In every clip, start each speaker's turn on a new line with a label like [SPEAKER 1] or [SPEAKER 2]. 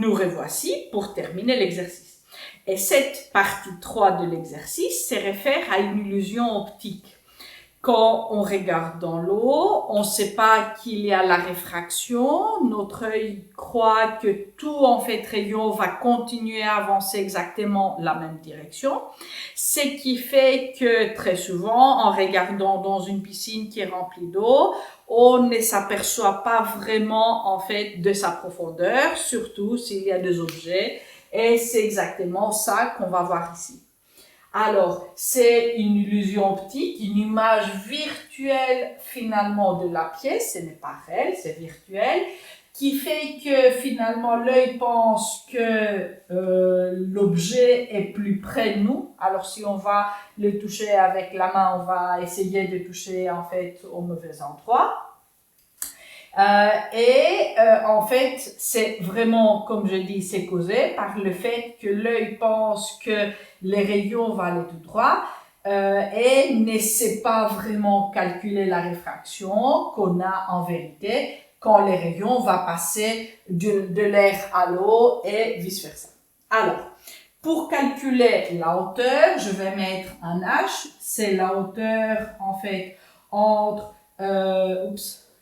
[SPEAKER 1] nous revoici pour terminer l'exercice. Et cette partie 3 de l'exercice se réfère à une illusion optique. Quand on regarde dans l'eau, on ne sait pas qu'il y a la réfraction. Notre œil croit que tout en fait rayon va continuer à avancer exactement la même direction. Ce qui fait que très souvent, en regardant dans une piscine qui est remplie d'eau, on ne s'aperçoit pas vraiment en fait de sa profondeur, surtout s'il y a des objets. Et c'est exactement ça qu'on va voir ici. Alors, c'est une illusion optique, une image virtuelle finalement de la pièce, ce n'est pas réel, c'est virtuel, qui fait que finalement l'œil pense que l'objet est plus près de nous. Alors, si on va le toucher avec la main, on va essayer de toucher en fait au mauvais endroit. En fait, c'est vraiment, comme je dis, c'est causé par le fait que l'œil pense que les rayons vont aller tout droit et ne sait pas vraiment calculer la réfraction qu'on a en vérité quand les rayons vont passer de l'air à l'eau et vice-versa. Alors, pour calculer la hauteur, je vais mettre un H, c'est la hauteur en fait entre,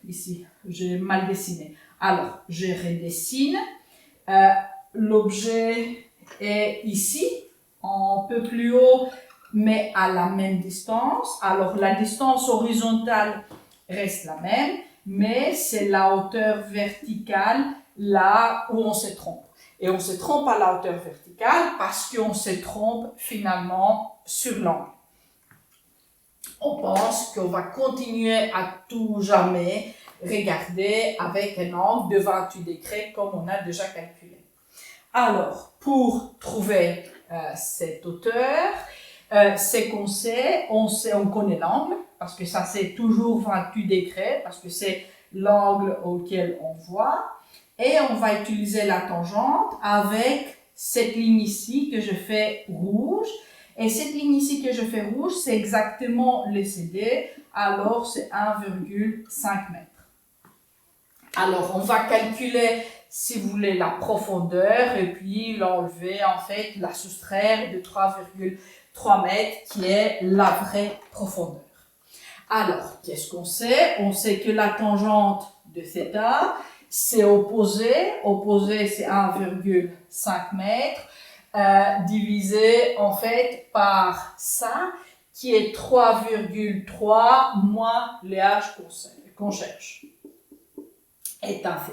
[SPEAKER 1] ici, j'ai mal dessiné. Alors, je redessine. L'objet est ici, un peu plus haut, mais à la même distance. Alors, la distance horizontale reste la même, mais c'est la hauteur verticale là où on se trompe. Et on se trompe à la hauteur verticale parce qu'on se trompe finalement sur l'angle. On pense qu'on va continuer à tout jamais regarder avec un angle de 28 degrés comme on a déjà calculé. Alors, pour trouver cette hauteur, c'est qu'on sait, on connaît l'angle, parce que ça c'est toujours 28 degrés, parce que c'est l'angle auquel on voit, et on va utiliser la tangente avec cette ligne ici que je fais rouge, et cette ligne ici que je fais rouge, c'est exactement le CD, alors c'est 1,5 mètres. Alors, on va calculer, si vous voulez, la profondeur et puis l'enlever, en fait, la soustraire de 3,3 mètres qui est la vraie profondeur. Alors, qu'est-ce qu'on sait? On sait que la tangente de θ, c'est opposé. Opposé, c'est 1,5 mètres divisé, en fait, par ça, qui est 3,3 moins les h qu'on cherche. Étant θ,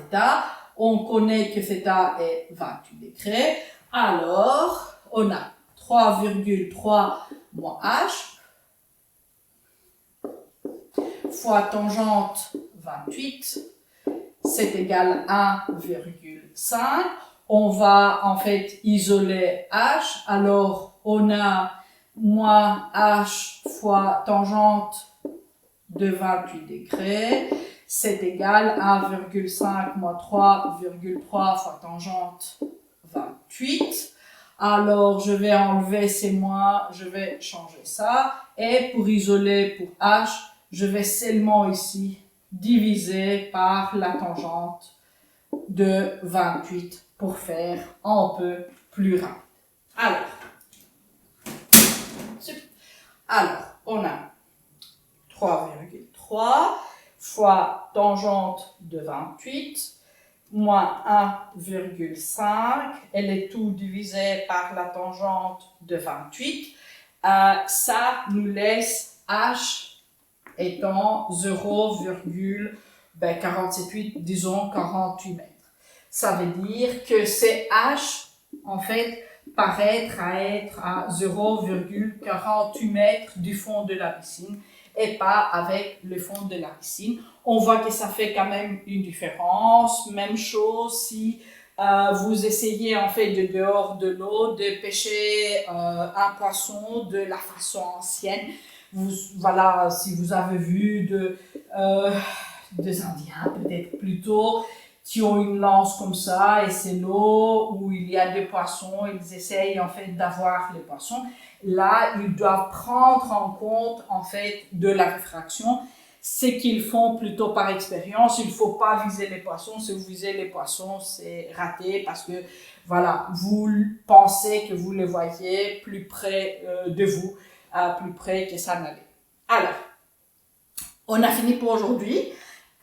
[SPEAKER 1] on connaît que θ est 28 degrés, alors on a 3,3 moins h fois tangente 28, c'est égal à 1,5. On va en fait isoler h, alors on a moins h fois tangente de 28 degrés, c'est égal à 1,5 moins 3,3 fois tangente 28. Alors, je vais enlever ces moins, je vais changer ça. Et pour isoler pour h, je vais seulement ici diviser par la tangente de 28 pour faire un peu plus rapide. Alors on a 3,3 fois tangente de 28 moins 1,5, elle est tout divisé par la tangente de 28. Ça nous laisse h étant 0,478, disons 48 mètres. Ça veut dire que c'est h, en fait, paraître à être à 0,48 mètres du fond de la piscine et pas avec le fond de la piscine. On voit que ça fait quand même une différence. Même chose si vous essayez en fait de dehors de l'eau de pêcher un poisson de la façon ancienne. Voilà, si vous avez vu des Indiens peut-être plutôt qui ont une lance comme ça et c'est l'eau où il y a des poissons, ils essayent en fait d'avoir les poissons. Là, ils doivent prendre en compte en fait de la réfraction. c'est qu'ils font plutôt par expérience. Il ne faut pas viser les poissons. Si vous visez les poissons, c'est raté parce que voilà, vous pensez que vous les voyez plus près de vous, plus près que ça n'allait. Alors, on a fini pour aujourd'hui.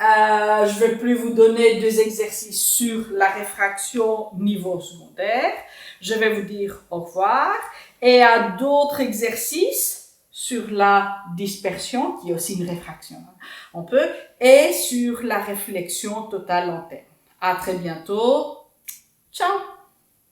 [SPEAKER 1] Je ne vais plus vous donner des exercices sur la réfraction niveau secondaire. Je vais vous dire au revoir. Et à d'autres exercices sur la dispersion, qui est aussi une réfraction, on peut, et sur la réflexion totale en termes. À très bientôt. Ciao!